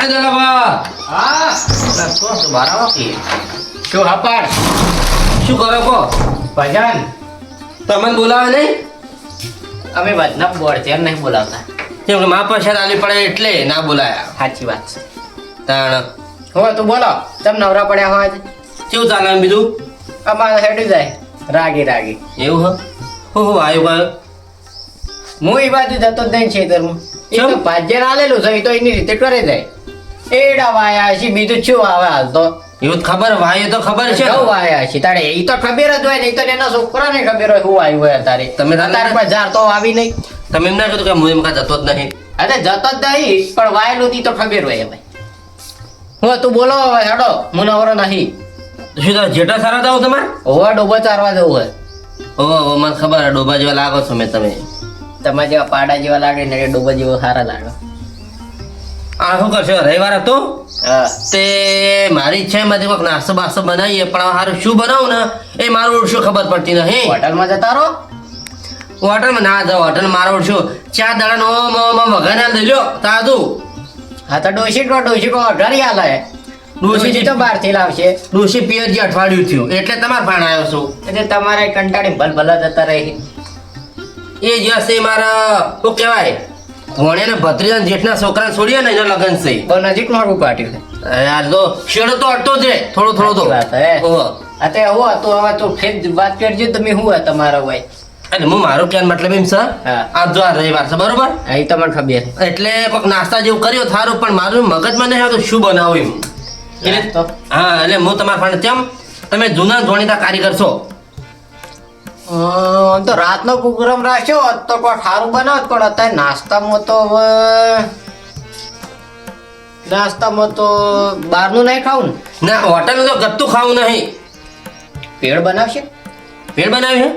આ દલાબા હા તો બારાવા કે શું હપાડ શું કરો કો ભજન તમને બોલાવે નહીં અમે બધા બોર્ડ છે નહીં બોલાવતા કેમ કે મા પૈસા આલી પડે એટલે ના બોલાયા સાચી વાત છે તાણ હો તું બોલો તમે નવરા પડ્યા હોય આજે કેવું ચાલે એમ બીજું અમારે હેડી જાય રાગી રાગી એવું હો આવ્યું હું એ બાજુ જતો જ નહીં ખેતરમાં એ તો કેમ? ભાજ્ય આલેલું છે એ તો એની રીતે કરે જાય એડા વાયા છે બીજું શું આવે હાલ તો એવું તો ખબર વાય તો ખબર છે ઘઉં વાયા છે તારે એ તો ખબર જ હોય ને એ તો એના છોકરાને ખબર હોય શું આવ્યું હોય તારે તમે તારે પર ઝાડ તો આવી નહીં તમે એમ ના કીધું કે હું એમ કાં જતો જ નહીં અરે જતો જ નહીં પણ વાયેલું તી તો ખબર હોય ભાઈ હું તું બોલો હવે હેડો હું નવરો નહીં શું તો જેટા સારા દાવ તમારે હોવા ડોબો ચારવા જવું હોય ઓહો મને ખબર છે ડોબા જેવા લાગો છો મેં તમે તમારા જેવા પાડા જેવા લાગે ને એ ડોબા જેવા સારા લાગે આ શું કરશો રવિવાર હતો હા તે મારી ઈચ્છા એમાંથી કોઈક નાસ્તો બાસ્તો બનાવીએ પણ હારું શું બનાવું ને એ મારું ઓળશું ખબર પડતી નહીં હોટલમાં જતા રહો હોટલમાં ના જાઓ હોટલ મારો ઓળશું ચાર દાડા નો વઘાર લઈ લો તાજું હા તો ડોશી કો ઘરે આલે ડોશી તો બહારથી લાવશે ડોશી પિયરજી અઠવાડિયું થયું એટલે તમારે ભાણ આવ્યો છું એટલે તમારે કંટાળી ભલભલા જતા રહી એ જે છે મારા શું કહેવાય ભોણે ને ભત્રીજા ને જેઠના છોકરાને છોડીએ ને એના લગ્ન છે બહુ નજીક મારું પાટ્યું છે યાર તો શેડો તો અટતો જ રે થોડો તો વાત હે ઓહો. આ તે હો તો હવે તું ફેર વાત કરજો તમે શું હોય તમારો હોય એટલે હું મારું ક્યાં મતલબ એમ છે હા. આ જો આ રવિવાર છે બરોબર હા એ તો મને ખબર એટલે કોઈક નાસ્તા જેવું કર્યો થારું પણ મારું મગજમાં નહીં આવતું શું બનાવું એમ એટલે તો હા એટલે હું તમારા ફાંડ કેમ તમે જૂના જોણીતા કારીગર છો આમ તો રાતનો પ્રોગ્રામ રાખ્યો હોત તો કોઈ સારું બનાવત પણ અત્યારે નાસ્તામાં તો હવે નાસ્તામાં તો બહારનું નહીં ખાવું ને ના હોટલનું તો ગત્તું ખાવું નહીં પેડ બનાવશે ભેળ બનાવી છે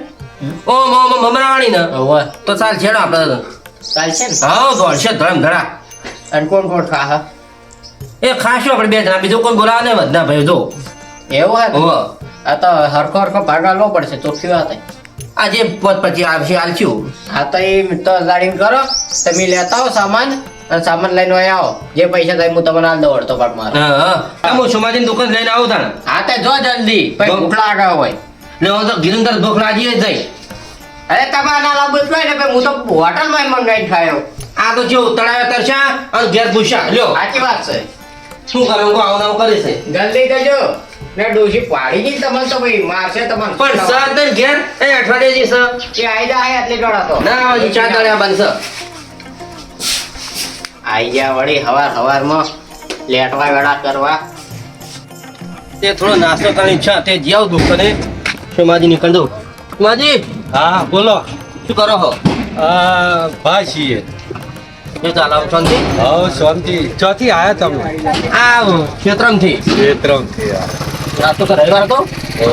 ઓ મમરાવાળી ને હવે તો ચાલ છેડો આપણે ચાલશે ને હા દોડશે ધડમ ધડા અને કોણ ખા હા એ ખાશું આપણે બે જણા બીજું કોઈ બોલાવે નહીં વધના ભાઈ જો એવું હે ઓહો આ તો હરખો ભાગ આલવો પડશે તો શું વાત હે આ જે પોત પછી આવશે આલશું હા તો એ તો ગાડી કરો તમે લેતા આવો સામાન અને સામાન લઈને અહીં આવો જે પૈસા થાય હું તમને હાલ દઉં અડધો પાક મારો હા હું સોમાજીની દુકાન લઈને આવું તાણ હા તો જો જલ્દી પછી ભૂખ લાગે હોય ને હું તો ગિરંદર ભૂખ લાગી જ જાય અરે તમારે ના લાવવું જ હોય ને ભાઈ હું તો હોટલમાં મંગાવીને ખાયો આ તો જો તળાવે તરશા અને ઘેર ભૂસા લ્યો સાચી વાત છે શું કરે હું આવું આવું કરે છે જલ્દી કરજો ને ડોશી પાડી ગઈ તમને તો ભાઈ મારશે તમને પણ સર તને ઘેર એ અઠવાડિયે જી સર એ આઈ જાય આટલી દોડા તો ના હજી ચાર દાડા બનશે આઈ ગયા વળી હવારમાં લેટવા વેળા કરવા તે થોડો નાસ્તો કરવાની ઈચ્છા તે જી આવું દુકાને સોમાજી નીકળ દઉં સોમાજી હા બોલો શું કરો હો ભાઈ છીએ શું ચાલે આવું શાંતિ હવ શાંતિ ચોથી આયા તમે આ ક્ષેત્રમથી ક્ષેત્રમથી નાસ્તો કરે રવિવાર હતો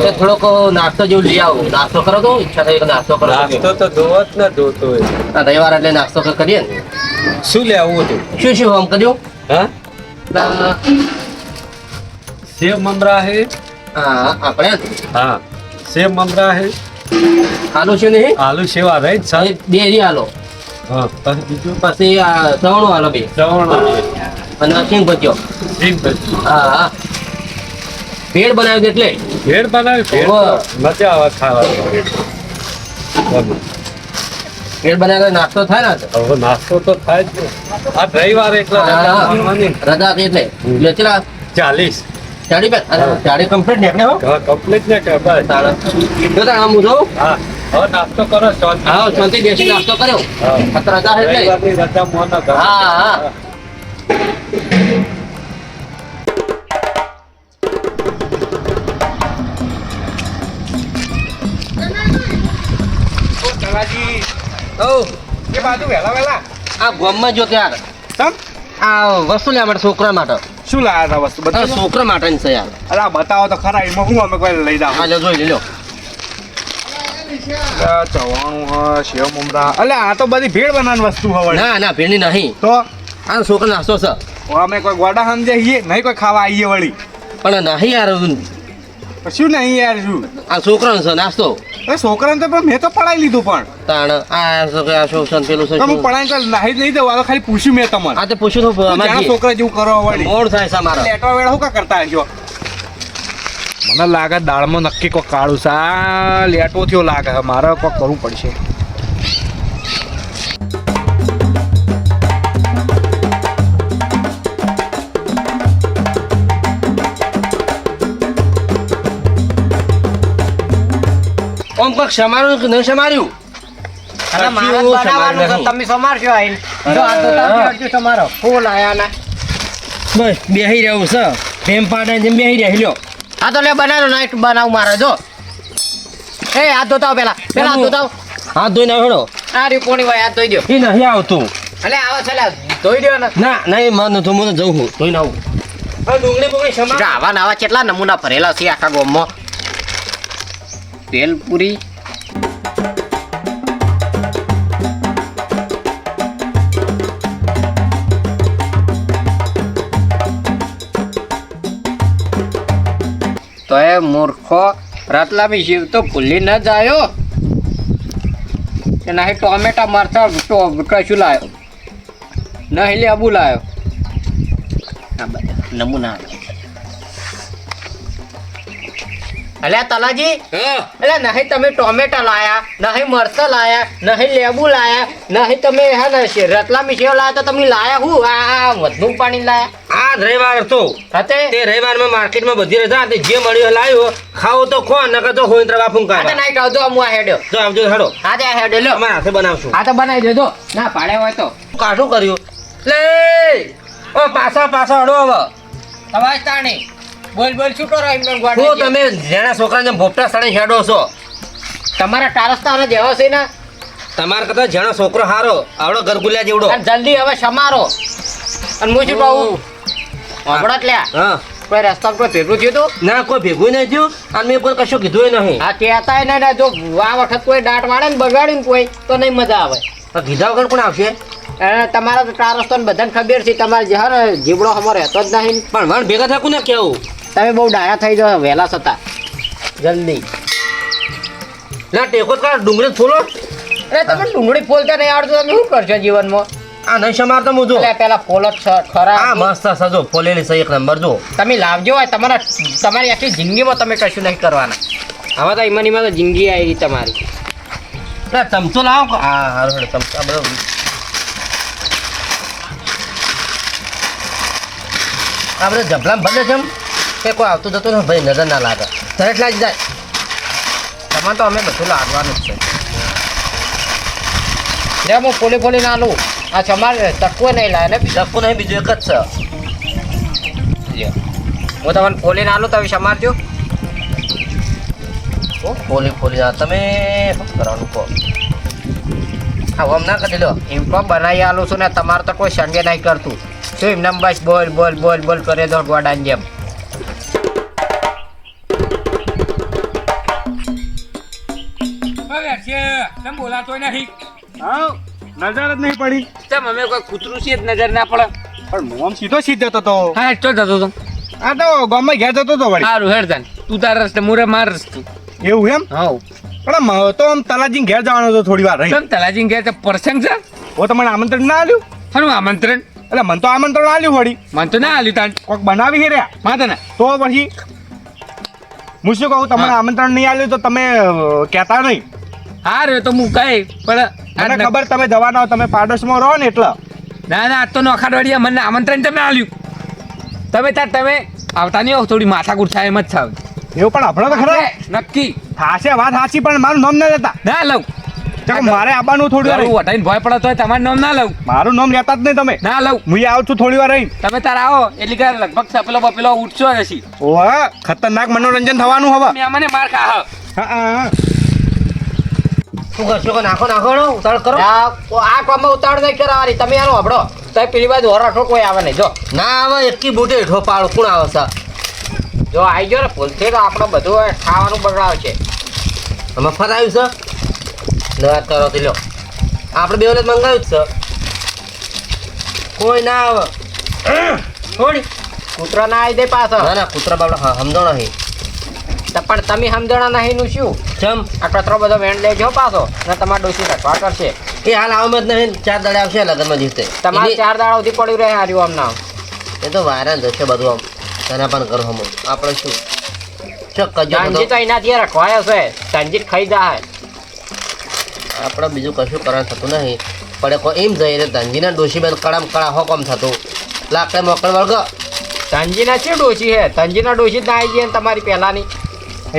તે થોડોક નાસ્તો જેવું લઈ આવું નાસ્તો કરો તો ઈચ્છા થઈ કે નાસ્તો કરો નાસ્તો તો ધોવત ને ધોતો હોય આ રવિવાર એટલે નાસ્તો કરીએ ને શું લેવું હતું શું આમ કર્યું હા સેવ મમરા હે હા આપણે હા સેવ મમરા હે આલુ છે નહીં આલુ સેવ આ રહી હવે ડેરી આલો હા પછી બીજું પછી આ સવણું આલો બે ચવણ અને સિંગ ભજ્યો સિંગ ભજી હા હા ભેળ બનાવ્યું એટલે ભેળ બનાવી ભેળ ઓહો. તો મજા આવે ખાવાની ભેળ બનાવ્યો નાસ્તો થાય ને હવે નાસ્તો તો થાય જ ને આ રવિવારે એકલા હા, રજા હા. મારવાની ને. રજા હતી એટલે એટલે ચલા 40 ચાડી પે ચાડી કમ્પ્લીટ ને હો હા કમ્પ્લીટ ને કે બસ તાળા જો તાણ આમ ઉધો હા હવે નાસ્તો કરો શાંતિ હા શાંતિ બેસી નાસ્તો કર્યો હા. ખતરા હતા એટલે રવિવારની રજા મોના ઘરે. હા હા આ ગામમાં જો ત્યાર આ વસ્તુ લેવા માટે છોકરા માટે શું લાયા હતા વસ્તુ આ બધા છોકરા માટે છે યાર અરે આ બતાવો તો ખરા એમાં હું અમે કોઈ લઈ જાવ હા લે જોઈ લ્યો ચવાણું હ સેવ મમરા અલે આ તો બધી ભેળ બનાવવાની વસ્તુ હવે ના ના ભેળની નહીં તો આ છોકરા નાસ્તો છે અમે કોઈ ગોડા સમજે છીએ નહીં કોઈ ખાવા આવીએ વળી પણ નહીં યાર તો શું નહીં યાર શું આ છોકરાનો છે નાસ્તો એ છોકરાને તો પણ મેં તો પડાવી લીધું પણ તાણ આ શું કે આ શું છે ને પેલું છે તો હું શું? પડાવી કર નાહી જ નહીં દઉં આ તો ખાલી પૂછ્યું મેં તમને આ તે પૂછ્યું તો જાણે અમારે છોકરા જેવું કરો વળી મોડ થાય છે મારા લેટવા વેળા શું કા કરતા હશો મને લાગે દાળમાં નક્કી કોક કાળું છે આ લેટો થયો લાગે મારે કોક કરવું પડશે ઓમ કોક સમાર્યું કે નહીં સમાર્યું અને મારે જ બનાવવાનું છે, તમે સમારશો આઈને. જો આ તો તમે અડધું સમારો ફૂલ આયા ના. બસ બેહી રહ્યું છે ફેમ પાડા જેમ બેહી રહ્યા લ્યો આ તો લે બનાવો નાઈટ બનાવ મારે જો એ હાથ ધોતાવ પેલા હાથ ધોતાવ હાથ ધોઈને આવ્યો આ રી પોણી ભાઈ હાથ ધોઈ દો એ નહીં આવતું અલે આવો છે લે ધોઈ દો ને ના નહીં મન તો હું તો જઉં છું ધોઈને આવું હવે ડુંગળી બુંગળી સમાર આવા ને આવા કેટલા નમૂના ભરેલા છે આખા ગામમાં ભેલપુરી તો એ મૂર્ખો રતલામી શિવ તો ભૂલી ન જાયો કે નહીં ટોમેટા મરચા કશું લાયો નહીં લેબુ લાયો આ બધા નમૂના અલ્યા તલાજી હા એટલે નહીં તમે ટોમેટા લાયા નહીં મરચા લાયા નહીં લેબુ લાયા નહીં તમે હે ને રતલામી સેવ લાયા તો તમે લાયા હું આ વધનું પાણી લાયા આ રવિવાર હતો હતે તે રવિવારમાં માર્કેટમાં બધી રજા હતી જે મળ્યું લાવ્યો ખાવો તો ખો નકર તો હોય ત્રવા આ ફૂંકા તો નાઈટ આવતો હું આ હેડ્યો જો આવજો હેડો આ તે હેડ્યો લ્યો અમારા હાથે બનાવશું આ તો બનાવી દેજો ના પાડે હોય તો કાઠું કર્યું લે ઓ પાછા પાછા હડો હવે અવાજ તાણી બોલ છૂટો રહો એમને હું ગોળ તમે જેના છોકરાને ભોપટા સળે હેડો છો તમારા ટારસતા જેવો છે ને તમારા કરતા જેનો છોકરો હારો આવડો ગરગુલિયા જેવડો અને જલ્દી હવે સમારો અને હું શું કહું હમણાં જ લ્યા હા કોઈ રસ્તામાં કોઈ ભેગું થયું હતું ના કોઈ ભેગું નહીં થયું અને મેં કોઈ કશું કીધું નહીં આ કહેતા ને જો આ વખત કોઈ દાંત વાળે ને બગાડ્યું ને કોઈ તો નહીં મજા આવે પણ કીધા વગર કોણ આવશે અને તમારા તો ટારસ્તો ને બધાને ખબર છે તમારે જે ને જીવડો હમો રહેતો જ નહીં પણ વણ ભેગા થાકું ને કેવું તમે બહુ ડાયા થઈ જાઓ વહેલા છતાં જલ્દી ના ટેકો કા ડુંગળી ફોલો અરે તમે ડુંગળી ફોલતા નહીં આવડતું તમે શું કરશો જીવનમાં આ નહીં સમારતો હું જો એટલે પેલા ફોલ જ ખરા આ મસ્ત સજો ફોલેલી છે એક નંબર જો તમે લાવજો હોય તમારી આખી જિંદગીમાં તમે કશું નહીં કરવાના હવે તો એમાં તો જિંદગી આવી ગઈ તમારી ના ચમચો લાવો હા હારું હેડો ચમચા બરાબર આપણે જબલામ ભલે છે એમ કે કોઈ આવતું જતું ને ભાઈ નજર ના લાગે તરત લાગી જાય તમારે તો અમે બધું લાગવાનું જ છે લે હું ફોલી ના લઉં આ તમારે તકવો નહીં લાવે ને ડક્કું નહીં બીજું એક જ છે લ્યો હું તમને ફોલી ના લઉં તમે સમારજો ફોલી આ તમે શું કરવાનું કહો હા આમ ના કરી લો એમ તો બનાવી આલું છું ને તમારે તો કોઈ સંગે નહીં કરતું શું એમને બસ બોલ કરે તો ગોડાની જેમ બોલાતો નહીં હા નજર જ નહીં પડી તેમ અમે કોઈ કૂતરું છે જ નજર ના પડે પણ હું આમ સીધો જતો તો હા ચો જતો તો આ તો ગામમાં ઘેર જતો તો વળી સારું હેડ તાન તું તાર રસ્તે મુરે માર રસ્તે એવું એમ હા પણ આમ તો આમ તલાજી ઘેર જવાનો હતો થોડી વાર રહી તમ તલાજી ગયા તો પ્રસંગ છે ઓ તમને આમંત્રણ ના આલ્યું હનું આમંત્રણ એટલે મને તો આમંત્રણ આલ્યું વળી મને તો ના આલ્યું તાન કોક બનાવી હે રહ્યા માતા ને તો પછી હું શું કહું તમને હા. આમંત્રણ નહીં આલ્યું તો તમે કહેતા નહીં હા રે તો હું કઈ પણ મને ખબર તમે જવાના હો, તમે પાડોશમાં રહો ને એટલે ના ના આજ તો નોખાડવાડિયા મને આમંત્રણ તમે આલ્યું તમે આવતા નહીં હો થોડી માથાકૂટ થાય એમ જ થાવ એવું પણ આપણો તો ખરા નક્કી થાશે વાત સાચી પણ મારું નામ ના લેતા ના લઉં ચાલો મારે આવવાનું થોડી વાર રહી. વટાઈને ભય પડે તો તમારું નામ ના લઉં મારું નામ લેતા જ નહીં તમે ના લઉં હું આવું છું થોડી વાર રહી તમે તાર આવો એટલે કે લગભગ સપેલો બપેલો ઉઠશો હશી ઓહ ખતરનાક મનોરંજન થવાનું હવે મેં મને માર ખા હા હા શું કરશો કે નાખો ઉતાળ કરો આ કોમાં ઉતાવળ નહીં કરાવવાની તમે આનો હબળો તો પેલી બાજુ હોરાઠો કોઈ આવે નહીં જો ના આવે એકી બુટે હેઠો પાડો કોણ આવે છે જો આવી ગયો ને ભૂલથી તો આપણો બધું ખાવાનું બગડાવ છે મફત આવ્યું છે લે વાત કરો તો લ્યો આપણે બે વખત મંગાવ્યું જ છે કોઈ ના આવે થોડી કૂતરો ના આવી દે પાછો ના ના કૂતરા બાપડા સમજો નહીં તો પણ તમે સમજણા નહીં નું શું ચમ આ કચરો બધો વેણ લેજો પાછો ને તમારે ડોસી રખવા કરશે એ હાલ આવમાં જ નહીં 4 દાડે આવશે લગ્નમાં જીવતે તમારે 4 દાડા સુધી પડ્યું રહે હાર્યું આમ નામ એ તો વાયરલ જશે બધું આમ તેના પણ કરો હમ આપણે શું ચક કજો ધનજી તો એનાથી રખવાયો છે ધનજી ખાઈ જાય આપણે બીજું કશું કરવાનું થતું નહીં પડે કોઈ એમ જઈએ એટલે ધનજીના ડોશીબેન કડામ કડા હો કમ થતું લાકડે મોકળ વળગ ધનજીના છે ડોસી હે ધનજીના ડોસી જ ના આવી જાય ને તમારી પહેલાની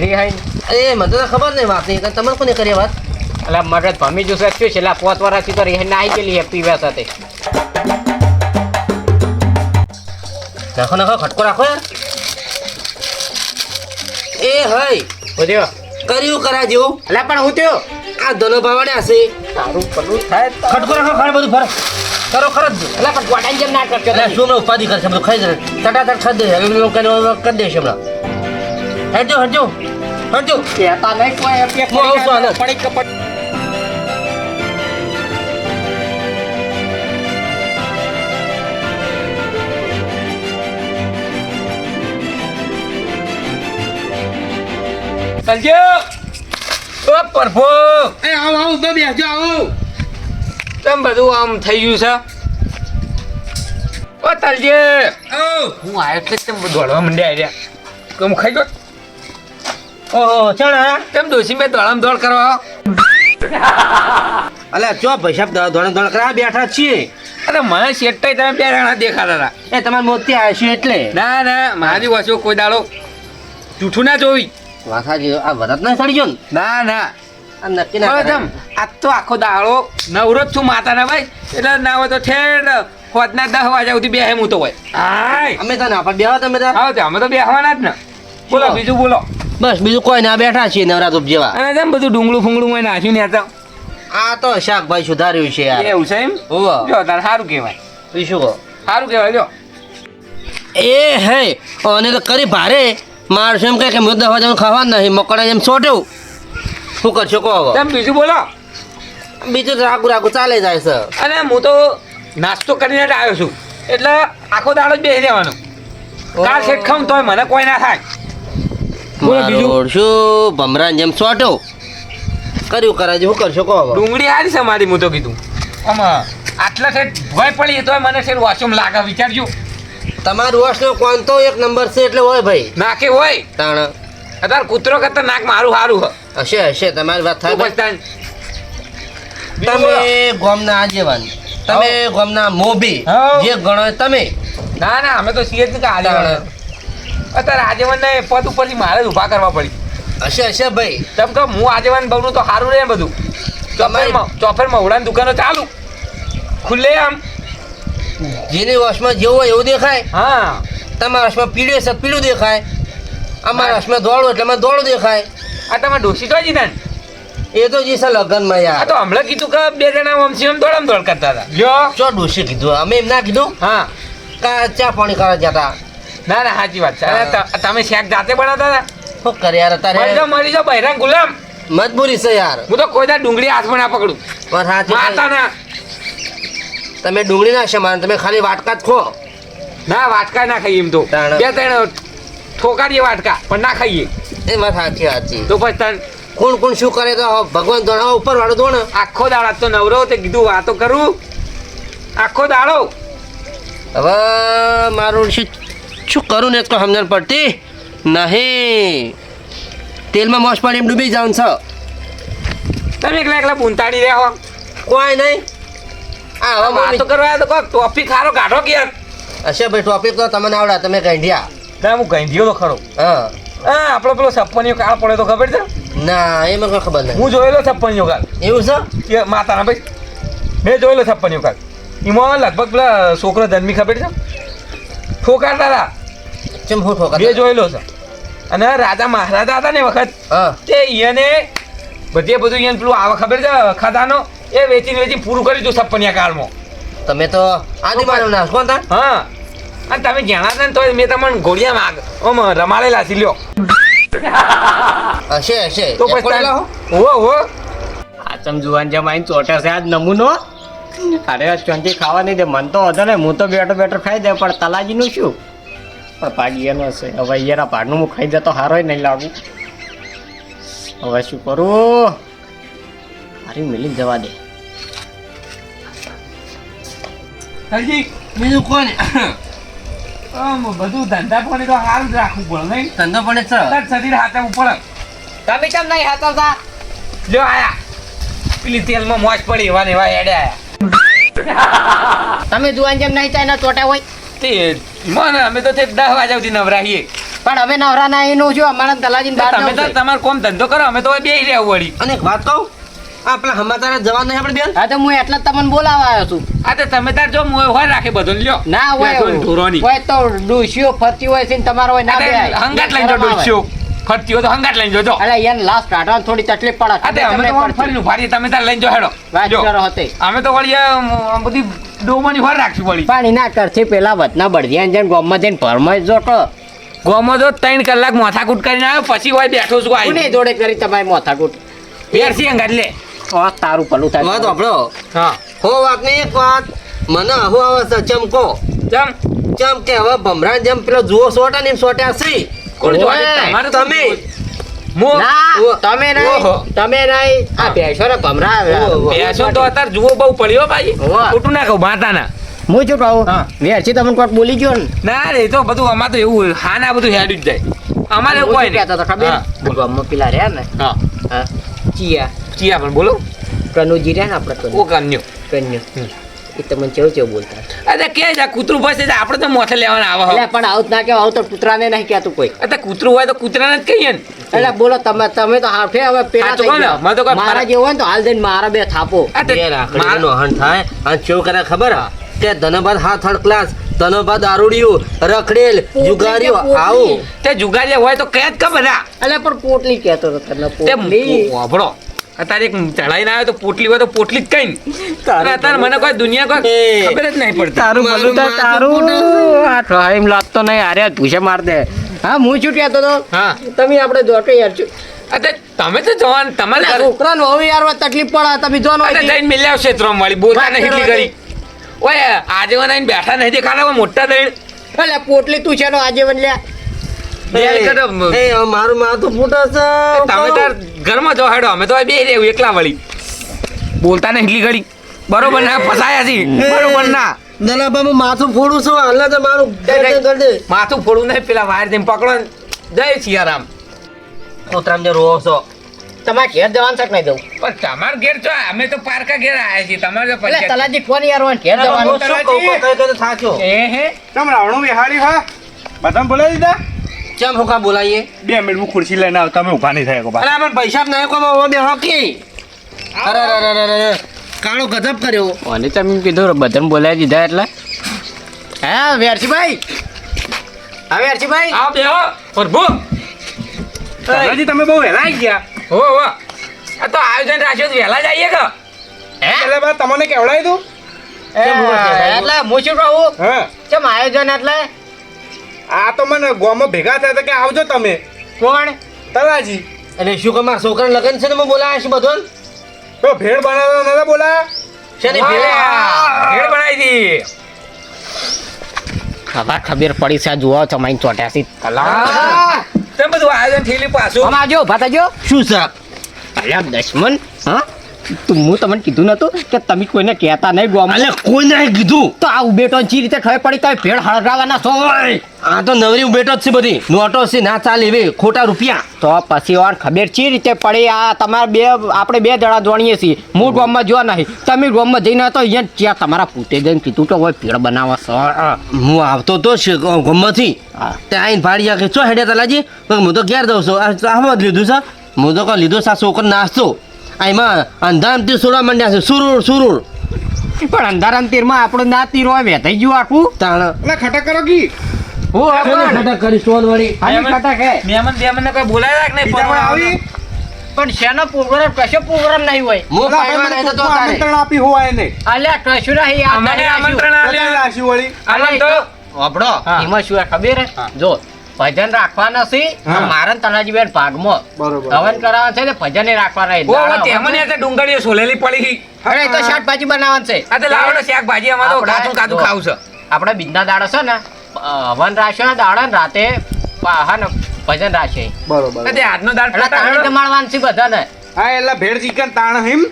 રિહાઈ એ મને તો ખબર નહીં વાત નહીં તમારે કોને કરી વાત એટલે મગજ ભમી જશે શું છેલ્લા 5 વર્ષથી તો રિહાઈ ના આવી ગયેલી હે પીવા સાથે નાખો નાખો ખટકો રાખો યાર એ હઈ બોલ્યો કર્યું કરા જેવું એટલે પણ હું થયો આ ધનો ભાવાને હશે સારું પેલું થાય તો. ખટકો રાખો ખાડ બધું ફર કરો ખર જ એટલે પણ ગોડાની જેમ ના કરજો એટલે તમે. શું હમણાં ઉપાધિ કરશે બધું ખાઈ જશે તટાતટ ખાઈ દે હવે લોકો કરી દેશે હમણાં હટજો હટજો હટજો કહેતા નહીં કોઈ એમ કે હું આવું છું હાલ જ. પડી કે પડી. તલજો ઓ પરફો એ આવો આવો બે બેસજો આવો તેમ બધું આમ થઈ ગયું છે ઓ તલજે હું આવ્યો એટલે તેમ દોડવા માંડ્યા રહ્યા કમ ખાઈ ગયો ઓહો ચણા તેમ દોશી મેં દોડામ દોડ કરવા અલ્યા ચો પૈસા દોડ દોડ કરા બેઠા છીએ અરે મને શેઠાઈ તમે બે જણા દેખાતા હતા એ તમારે મોતી આવ્યા એટલે ના ના મારી વાંચો કોઈ દાડો જૂઠું ના જોવી વાસાજી આ વરત ના સડી ગયો ને ના ના આ નક્કી ના બરાબર કરાય. તેમ આજ તો આખો દાડો નવરો જ છું માતાના ભાઈ એટલે ના હોય તો ઠેર હોદના 10 વાગ્યા સુધી બેહે હું તો હોય હાય અમે તો ના પણ બેહો તમે તાર આવો તે અમે તો બેહવાના જ ને બોલો બીજું બોલો બસ બીજું કોઈ ના બેઠા છીએ નવરાત જેવા અને તેમ બધું ડુંગળું ફૂંગળું માં નાખ્યું ને તો આ તો શાકભાઈ સુધાર્યું છે યાર એવું છે એમ ઓહો જો તાર સારું કહેવાય તું શું કહો સારું કહેવાય જો એ હે અને તો કરી ભારે મારશે એમ કે મુદ્દા હવા જવાનું ખાવા નહીં મકડા એમ સોટ્યું શું કરશો કહો હવે તેમ બીજું બોલો બીજું રાગુ રાગુ ચાલે જાય છે અને હું તો નાસ્તો કરીને જ આવ્યો છું એટલે આખો દાડો જ બેસી રહેવાનો કાલ શેઠ ખાઉં તોય મને કોઈ ના થાય બોલો બીજું મારો શું ભમરાન જેમ સોટ્યો કર્યું કરાય શું કરશો કહો હવે ડુંગળી હારી છે મારી હું તો કીધું આમાં આટલા ઠેઠ ભય પડી તોય મને ઠેઠ વોશરૂમ લાગે વિચારજો તમારું વર્ષનો કોણ તો એક નંબર છે એટલે હોય ભાઈ નાકે હોય તાણ અત્યારે કૂતરો કરતા નાક મારું સારું હ હશે હશે તમારી વાત થાય તો ભાઈ. પછી તાન તમે ગોમના આગેવાન તમે ગોમના મોભી હાઉ. જે ગણો એ તમે ના ના અમે તો સીએજ કે આગેવાન અત્યારે આગેવાન ને પદ ઉપરથી મારે જ ઊભા કરવા પડી હશે હશે ભાઈ તેમ તો હું આગેવાન બનવું તો સારું રહે બધું ચોફેરમાં ઉડાની દુકાનો ચાલુ ખુલ્લે આમ જેની વશમાં જેવું હોય એવું દેખાય હા તમારા વશમાં પીળું છે પીળું દેખાય અમારા વશમાં દોડું એટલે અમારે દોડું દેખાય આ તમે ડોસી તો જીતા ને એ તો જે છે લગ્નમાં આ યાર તો હમણાં કીધું કે બે જણા વમસી એમ દોડામ દોડ કરતા હતા લ્યો ચો ડોશી કીધું અમે એમ ના કીધું હા કા ચા પાણી કરવા જતા ના ના સાચી વાત છે અને તમે શાક જાતે બનાવતા હતા શું કરે યાર મરી જાઓ બૈરાંગ ગુલામ મજબૂરી છે યાર હું તો કોઈ દા ડુંગળી હાથમાં ના પકડું પણ સાચી માતા ના તમે ડુંગળી ના શમાન તમે ખાલી વાટકા જ ખો ના વાટકા ના ખાઈએ એમ તો તાણ. બે ત્રણ ઠોકાડીએ વાટકા પણ ના ખાઈએ એમાં સાચી સાચી તો પછી તાણ કોણ કોણ શું કરે તો ભગવાન દોણા ઉપર વાળો દોણ આખો દાડો આજ તો નવરો તે કીધું વાતો કરું આખો દાડો હવે મારું શું કરું ને તો સમજણ પડતી નહીં તેલમાં મોસ પાણી એમ ડૂબી જાઉં છે તમે એકલા એકલા બુંતાડી રહ્યા હો કોઈ નહીં આ હવે વાતો કરવા તો કોક ટોપિક ખારો કાઢો કે યાર હશે ભાઈ ટોપિક તો તમને આવડે તમે ગંઢિયા ના હું ગંધીયો તો ખરો હા હા આપણો પેલો સપ્પનીયો કાળ પડ્યો તો ખબર છે ના એ મને કોઈ ખબર નહીં હું જોયેલો સપ્પનીયો કાળ એવું છે કે માતાના ભાઈ મેં જોયેલો સપ્પનીયો કાળ એમાં લગભગ પેલા છોકરો જન્મી ખબર છે ઠોકારતા હતા ચમ હું ઠોકા બે જોયેલો છે અને રાજા મહારાજા હતા ને એ વખત હા તે ઈયને બધે બધું ઈયને પેલું આવે ખબર છે ખજાનો એ વેચી પૂરું કરી દીધું સપ્પનિયા કાળમાં તમે તો આદિ માનવ ના કોણ તા હા અને તમે જાણા હતા ને તો મેં તમને ઘોડિયા માગ ઓમ રમાડેલા છે લ્યો હશે હશે તો એક પછી પડેલા હો? ઓ આ ચમ જુવાન જમાઈને ચોટે છે આજ નમૂનો અરે ચોંટી ખાવા નહીં દે મન તો વધે ને હું તો બેઠો બેઠો ખાઈ દે પણ તલાજીનું શું પણ પાડીયાનો છે હવે યાર પાડનું હું ખાઈ દે તો સારો નહીં લાગુ હવે શું કરું? અરે મિલી જવા દે. હરજી બીજું કોને બધું ધંધા પાણી તો સારું જ રાખવું પડે નહીં ધંધો પણ છે તાર શરીર હાથે ઉપર તમે કેમ નહીં હાથવતા? જો આયા પેલી તેલમાં મોજ પડી એવા ને એવા એડે આયા તમે જુવાન જેમ નહીં ચાઇના ચોટા હોય. તે મને અમે તો તે 10 વાગ્યા સુધી નવરાહીએ પણ અમે નવરા ના એનું જો અમારા તલાજીને બહાર તમે તો જવું છે. તમારો કોમ ધંધો કરો અમે તો બેહી રહેવું વળી અને એક વાત કહું આ પેલા હમાતારા જવાન નહીં આપણે બેન હા તો હું એટલે જ તમને બોલાવા આવ્યો છું. આ તો તમે તાર જો મોય હોય રાખે બધું લ્યો ના હોય બેસોને ઢોરોની. હોય તો ડોશીઓ ફરતી હોય છે ને તમારો હોય ના બે હંગાટ લઈને જો ડોસ્યો ફરતી હોય તો હંગાટ લઈને જોજો અરે યાર લાસ્ટ કાઢવાની થોડી તકલીફ પડે. આ તે અમે તો ફરીને ફરી તમે તાર લઈને જો હેડો વાત જો કરો હતે. અમે તો વળી આ બધી ડોમાની હોય રાખશું વળી પાણી ના કરથી પેલા વતના બળદિયા જઈને ગામમાં જઈને ભરમાઈ જોતો. ગોમાં તો 3 કલાક માથાકૂટ કરીને આવ્યો પછી હોય બેઠો છું કોને આવી જોડે કરી તમારી માથાકૂટ? પેરસી હંગાટ લે તારું ભલું વાત થાય. આપણો હા હો વાત ને એક વાત મને આહુ આવે છે ચમકો ચમ ચમ કે હવે ભમરા જેમ પેલો જુઓ સોટા ને એમ સોટ્યા છે કોણ જો ઓય, તમારે તમે. મો ના તમે ઓહો. નહીં તમે નહીં આ ભેંસો ને ભમરા ઓહો. પેસો તો અત્યારે જુઓ બહુ પડ્યો ભાઈ ઓહો. ખોટું ના કહું માતાના હું શું કહું હા. વેરથી તમને કોઈક બોલી ગયો ને ના રે એ તો બધું અમાર તો એવું હા ના બધું હેડ્યું જ જાય અમારે હું કોઈ શું કહેતો હતો ખબર? નહીં ગામમાં પેલા રહ્યા ને હા હા ચિયા ચિયા પણ બોલો કનુજી રહ્યા ને આપણે ઓ કન્યો કન્યું એ તમને કેવું કેવું બોલતા અરે કે જા કૂતરું ફસે છે આપણે તો મોથે લેવાના આવે એટલે પણ આવું જ ના કેવું આવું તો કૂતરાને નહીં કહેતું કોઈ. અરે કૂતરું હોય તો કૂતરાને જ કહીએ ને એટલે બોલો તમે તો હાફે હવે પેલા સાચું થઈ કહો ને, ગયા. મને તો કોઈ મારા ફરક- જેવો હોય ને તો હાલ જઈને મારા બે થાપો. આ તે બે રાખડીનો માર- હણ થાય અને કેવું કરે ખબર કે ધનબાદ હા થર્ડ ક્લાસ ધનબાદ દારૂડિયું રખડેલ જુગારીઓ આવું તે જુગારીયા હોય તો કયા જ ખબર ના એટલે પણ પોટલી કહેતો હતો તને તે પોટલી. વાપરો અત્યારે એક ચડાઈને આવ્યો તો પોટલી હોય તો પોટલી જ કઈ ને અત્યારે મને કોઈ દુનિયા કોઈ એ. ખબર જ નહીં પડતી તારું મારું ભલું થાય, માથું તારું આ ટાઈમ લાગતો નહીં આરે પૂછે માર દે. હા હું શું કહેતો હતો હા તમે આપણે જો કે યાર છું અત્યારે તમે તો જવાન તમારે છોકરાનો હવે યાર તકલીફ પડે તમે જો અત્યારે જઈને મિલ્યા આવશે ત્રણ વાળી બોલતા નહીં એટલી કરી ઓય આજે આવીને બેઠા નહીં દેખાતા મોટા દઈને એટલે પોટલી તું છે આજીવન લ્યા એ મારું માથું ફૂટે છે તમે તાર ઘરમાં જો હેડો અમે તો બે રહેવું એકલા વળી બોલતા નહીં એટલી ઘડી બરોબર ના ફસાયા છી બરોબર ના દલાભાઈ માથું ફોડું છું હાલ તો મારું ગરદન કરી દે માથું ફોડવું નહીં પેલા વાયર જેમ પકડો ને. જય સિયારામ કોતરામ જે રોવો છો તમારે ઘેર જવાનું છે કે નહીં જવું? પણ તમાર ઘેર છો અમે તો પારકા ઘેર આયા છીએ તમારે તો એટલે પંચાયત- તલાજી ફોન યાર હોય ને ઘેર હું જવાનું. શું કહું કઈ કઈ થાક્યો એ હે તમ રાવણું વિહાળી હા બધાને બોલાવી દીધા ચમ હોકા બોલાઈએ 2 મિનિટ હું ખુરશી લઈને આવ તમે ઊભા નહીં થયા અરે મને પૈસા જ નહીં કોમાં બે હોકી અરે અરે કાળો ગજબ કર્યો અને તમે કીધું બધાને બોલાવી દીધા એટલે હા વેરસીભાઈ હા વેરસીભાઈ આવ બેહો પ્રભુ હજી તમે બહુ વહેલા આવી ગયા હો હો આ તો આયોજન રાખ્યો તો વહેલા જઈએ કે એટલે બા તમને કેવડાવી દઉં એટલે હું શું કહું હા કેમ આયોજન એટલે આ તો મને ગોમાં ભેગા થયા હતા કે આવજો તમે કોણ તલાજી અને શું કમા છોકરાને લગન છે ને મેં બોલાયા છે બધો તો ભેળ બનાવવા નતા બોલાયા શેની વાહ, ભેળે ભેળ બનાવી દી હવે ખબર પડી છે જુઓ તમારી ચોટ્યાસી તે બધું આયોજન થયેલું પાછું આમાં જો ભાતા જો શું છે અલ્યા દશમન હા હું તમને કીધું નતું કે તમે કોઈને કહેતા નહીં ગોમાં અલે કોઈ નહીં કીધું તો આ ઉભેટો ચી રીતે ખબર પડી તમે ભેળ હળગાવાના છો આ તો નવરી બેઠો જ છે બધી નોટો છે ના ચાલે એવી ખોટા રૂપિયા તો પછી વાર ખબર ચી રીતે પડી આ તમારા બે આપણે બે જણા જોણીએ છીએ હું ગામમાં જો નહીં તમે ગામમાં જઈને તો અહીંયા ત્યાં તમારા પૂતે જઈને કીધું તો હોય ભેળ બનાવવા છો હું આવતો તો છે ગમમાંથી તે આઈને ભાડિયા કે ચો હેડ્યા તલાજી હું તો ઘેર દઉં છું આમાં જ લીધું છે હું તો કહું લીધું છે આ છોકરો નાસ્તો આ એમાં અંધામથી સોડા માંડ્યા છે સુરુર સુરુર પણ અંધારામ તીરમાં આપણું ના તીર હોય વેધાઈ ગયું આખું તાણ એટલે ખટા કરો કી હું ખટા કરી સ્ટોલ વાળી કટક હે મહેમાન બેમાનને કોઈ બોલાયા કે નહીં બીજા કોઈ આવી પણ શેનો પ્રોગ્રામ કશો પ્રોગ્રામ નહીં હોય હું એટલે પાડવા આપણે નહીં તો ચોખ્ખું તારે આમંત્રણ આપી હોવાય નહીં અલ્યા કશું નહીં આ અમને નહીં રાખ્યું. આમંત્રણ એટલે આલ્યા રાશિ વળી આનંદ તો વાપરો હા. એમાં શું હોય ખબર હે? હા. જો ભજન રાખવાના છે હા. મારા તલાજી બેન ભાગમાં બરોબર હવન કરાવવાનું છે ને ભજન રાખવાના છે. ઓ દાડા તેમાં હવન. ને તે ડુંગળીઓ સોલેલી પડી ગઈ અરે એ તો શાકભાજી બનાવવાનું છે આ તો લાવડો શાકભાજી અમાર તો કાચું કાચું ખાવું છે આપણે બીજના દાડો છે ને હવન રાખ્યો દાડા ને રાતે હા ને ભજન રાખે બરોબર તે આજનો દાળ એટલે તાણે જમાડવાનું છે બધાને હા એટલે ભેળ ચિકન તાણ હિમ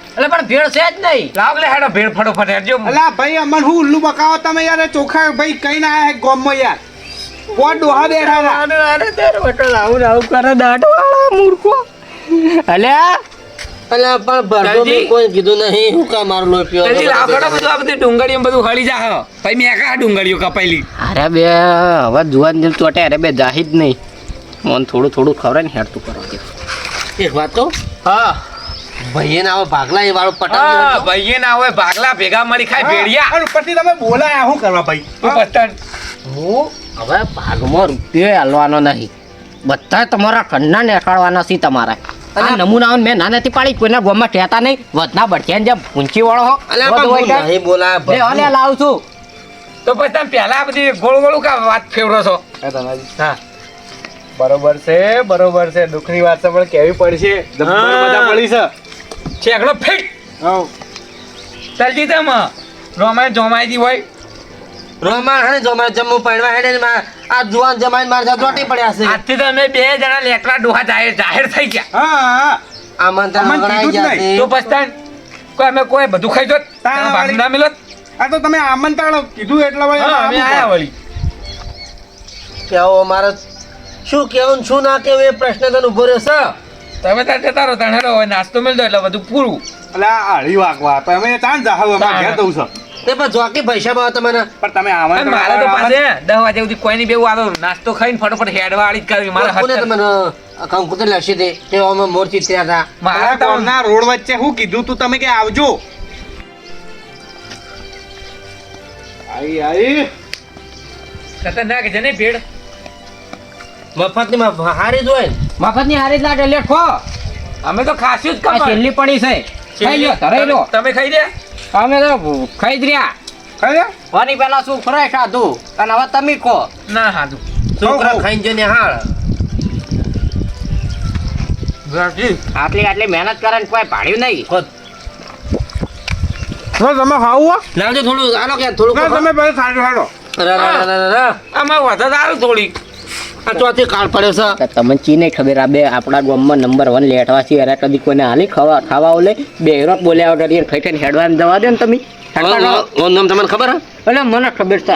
એટલે પણ ભેળ છે જ નહીં. લાવ લે હેડો ભેળ ફટોફટ હેડજો અલા ભાઈ અમન હું ઉલ્લુ બકાવો તમે યાર એ ચોખા ભાઈ કઈ ના આયા ગોમમાં યાર કોણ ડોહા બેઠા હતા અરે તાર બટલ આવું કરે દાઢવાળા મૂર્ખો. અલ્યા અલ્યા પણ ભરતો જલ્દી. મેં કોઈ કીધું નહીં હું કા મારું લોહી પીવો જલ્દી લાવ કાઢો બધું આ બધી ડુંગળીઓ ને બધું હળી જા ભાઈ મેં કા ડુંગળીઓ કપાયેલી અરે બે હવે જુવાન દિલ ચોટે અરે બે જાહી જ નહીં મને થોડું થોડું ખવડાય ને હેડતું કરો દે. એક વાત તો હા ભાઈએ ના આવો ભાગલા એ વાળો હા પટાવ ભાઈએ ના હોય ભાગલા ભેગા મળી ખાય ભેળિયા અને ઉપરથી તમે બોલાયા શું કરવા ભાઈ તું પતંગ હું હવે ભાગમાં રૂપિયો હાલવાનો નહીં બધા તમારા કન્ના નેકાળવાના છે તમારે આ નમૂનાઓ મેં નાનાથી પાડી કોઈના ગોમાં ઠેતા નહીં વધના બળખ્યાને જેમ ઊંચી વાળો હો અલ્યા પણ હું નહીં બોલાય લે ઓલે લાવું છું તો પછી તમે પહેલા આ બધી ગોળ ગોળ કા વાત ફેવરો છો હા બરોબર છે દુઃખની વાત છે પણ કેવી પડશે જબ્બર હા. મજા પડી છે છેકડો ફિટ હવ ચાલતી તમ રોમાય જોમાઈ દી હોય રોમાન હે જો મારે જમ્મુ પડવા હેડે ને આ જુવાન જમાઈને મારે સાથે ચોટી પડ્યા છે આજથી તો અમે બે જણા લેકડા ડોહા જાહેર થઈ ગયા હા આમંત્રણ અમન વગડાઈ કીધું જ ગયા તો પછી તાન કોઈ અમે કોઈ બધું ખાઈ જોત તાણ ભાગ ના મિલત આ તો તમે આમંત્રણ કીધું એટલે વળી હા અમે આયા વળી છે કેવો મારે શું કેવું ને શું ના કેવું એ પ્રશ્ન તને ઉભો રહેશે તમે તાર જતા રહો તાણ હેડો હવે નાસ્તો મળતો એટલે બધું પૂરું એટલે આ હળી વાગવા તમે તાણ જાહો અમારે ઘેર દઉં છો તે પણ જોકી પૈસા ભાવ તમને પણ તમે અને આમંત્રણ મારે તો પાસે 10 વાગે સુધી કોઈ નહીં બેવું આવો નાસ્તો ખાઈને ફટોફટ હેડવા વાળી જ કરવી મારે કોને તમને કંકુતર લક્ષી દે તે અમે મોરચી ત્યાં હતા મારા તો ગામના રોડ વચ્ચે હું કીધું તું તમે કે આવજો આઈ ખતરનાક છે ને ભેડ મફતની હારી જ હોય ને મફતની હારી જ લાગે લે ખો અમે તો ખાસ્યું જ આ કમાય છેલ્લી પડી છે ખાઈ લ્યો તરાઈ લો તમે ખાઈ દે અમે તો ખાઈ જ રહ્યા ખરે વાની પેલા શું ફરાય ખાધું અને હવે તમે ખો ના હાધું છોકરા હો. ખાઈને જઈને હાળ આટલી આટલી મહેનત કરે ને કોઈ ભાડ્યું નહીં ખોદ. તમે ખાવું લાવજો થોડું આલો કે થોડું ના ખાઓ. તમે પહેલા સાડો સાડો આમાં વધારે સારું થોડી આ ચોથી કાળ પડ્યો છે તમને ચી નહીં ખબર આ બે આપણા ગામમાં નંબર 1 લેટવા છે અરે કદી કોઈને હાલી ખાવા ઓલે બે હેરો બોલ્યા વગર એને ખાઈ ખાઈને હેડવાને જવા દે ને તમે ઓન નામ તમને ખબર હે એટલે મને ખબર છે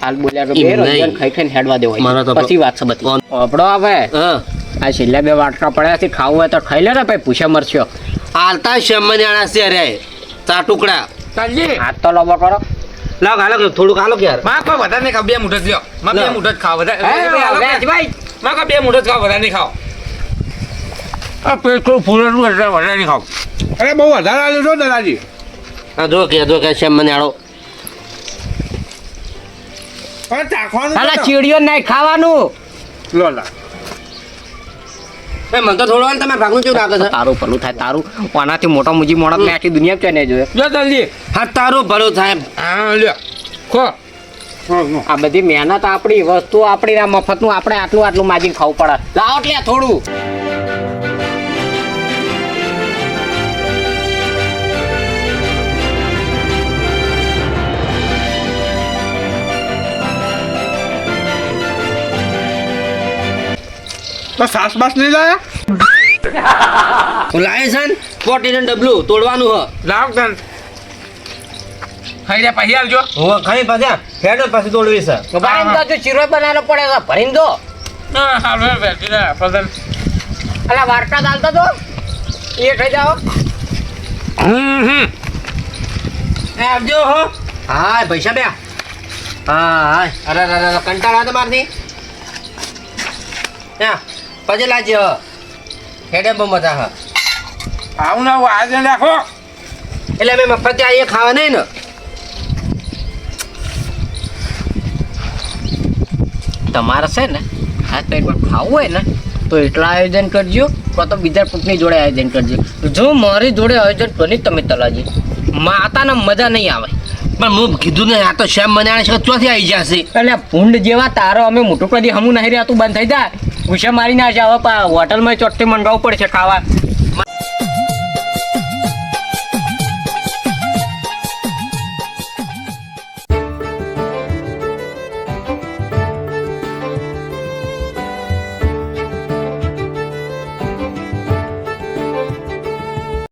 હાલ બોલ્યા વગર બે એમ હેરો નહીં. એને ખાઈ ખાઈને હેડવા દેવાય મારો તો પછી વાત છે બધી આપડો હવે હા આ છેલ્લા બે વાટકા પડ્યા છે ખાવું હોય તો ખાઈ લે ને ભાઈ પૂછે મરશો આલતા શમન્યાણા છે રે 4 ટુકડા ચાલજી હાથ તો લોબો કરો લાવ હાલો કે થોડુંક હાલો કે યાર માં કોઈ વધારે નહીં ખાવ બે મુઠ્ઠો જ લ્યો માં બે લો. મુઠ્ઠો જ ખાવ હે, વધારે ભાઈ માં કા બે મુઠ્ઠો જ ખાવ વધારે નહીં ખાવ આ પેટ થોડું ફૂલેલું એટલે વધારે નહીં ખાવ અરે બહુ વધારે આવ્યો છો દાદાજી આ જો કે શમન્યાળો પણ ચાખવાનું હાલા તો ચીડિયો નહીં ખાવાનું લો લા એ મને તો થોડું હાલ તમારે ભાગનું કેવું લાગે છે તારું ભલું થાય તારું આનાથી મોટો મુજી મોણસ મેં આખી દુનિયા ક્યાં નહીં જોયો લ્યો જલ્દી હા તારું ભલું થાય હા લ્યો ખો આ બધી મહેનત આપણી વસ્તુ આપણી આ મફતનું આપણે આટલું આટલું માજીને ખાવું પડે લાવો એટલે થોડું તો સાસ બાસ નહીં લાયા હું લાવે છે ને પોટીને ડબલું તોડવાનું હ લાવ તન ખાઈ લે પછી આવજો હું ખાઈ પાછા હેડો પાછી તોડવી છે ભરીને તો જો ચીરો બનાવેલો પડે છે ભરીને દો ના હાલો બેઠી ને પસંદ અલા વાર્તા ચાલતો તો એ થઈ જાઓ એ આવજો હો હા પૈસા બે હા હા અરે કંટાળા તમારથી ત્યાં પછી લાવજો હેડે બહુ મજા હા આવું ના આવું આજે રાખો એટલે અમે મફત અહીંયા ખાવા નહીં ને તમારે છે ને આ તો એકવાર ખાવું હોય ને તો એટલા આયોજન કરજો કાં તો બીજા કોકની જોડે આયોજન કરજો જો મારી જોડે આયોજન કરી તમે તલાજી માતાને મજા નહીં આવે પણ હું કીધું ને આ તો શ્યામ મનાણે છે ચોથી આવી જશે એટલે ભૂંડ જેવા તારો અમે મોટું કદી હમું નહીં રહેતું બંધ થઈ જાય ગુસ્સા મારી ના છે હવે હોટલમાં ચોટ્ટી મંગાવવું પડશે ખાવા